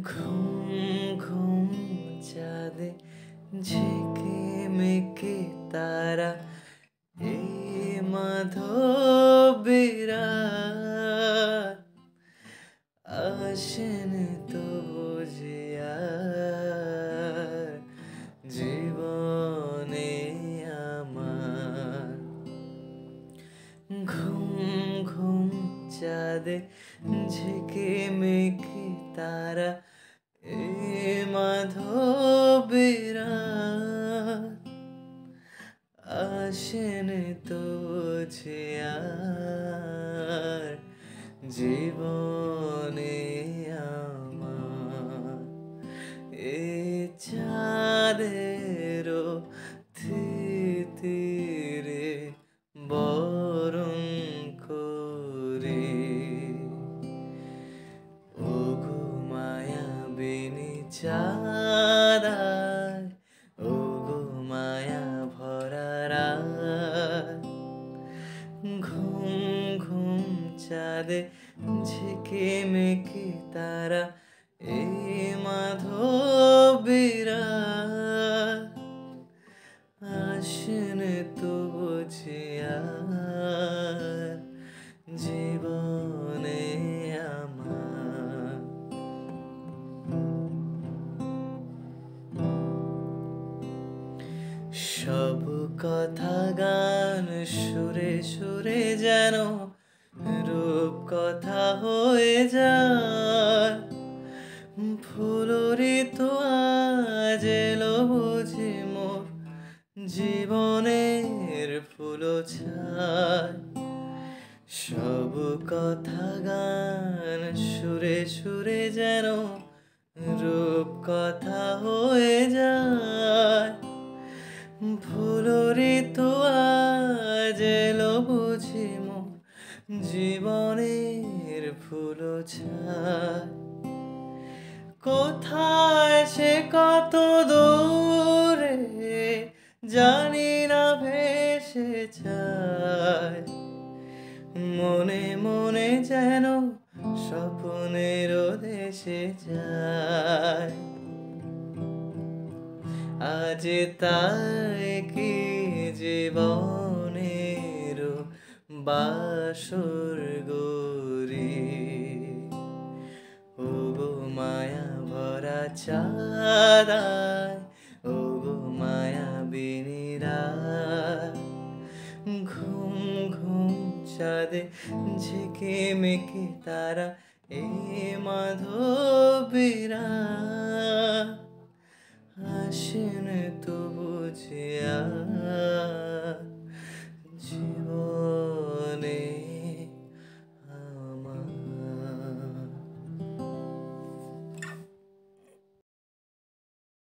ঘুম ঘুম চাঁদে ঝিকিমিকি তারা এই মাধবীরা আসেন তো বুঝিয়ার জীবনে আমার ঘুম ঘুম চাঁদে ঝিকিমিকি তারা এই মাধবীরা আসেন তো বুঝিয়ার জীবনে আমার এ চাঁদেরও থিতিরে বরণ করে ওগো মায়াবিনী চাঁদায় ওগো মায়া ভরা রাত ঘুম ঘুম চাঁদে ঝিকিমিকি তারা এই মাধবীরা আসেন তো বুঝিয়ার জীবনে আমার সব কথা গান সুরে সুরে যেন রূপ কথা হয়ে যায় ফুলরি তো আজ এলো বুঝি মোর জীবনের ফুল ছায় সব কথা গান সুরে সুরে যেন রূপ কথা হয়ে যায় ফুলরি তো আজ এলো বুঝি মোর জীবনের ফুল ছায় কোথায় সে কত দূরে জানি না ভেসে যায় মনে মনে যেন স্বপ্নের দেশে যায় আজ তাই কি জীবনের বাসর গরি ওগো মায়া ভরা চাঁদায় ওগো মায়াবিনী রাত ঘুম ঘুম চাঁদে ঝিকিমিকি তারা এই মাধবীরা আসেন তো বুঝিয়া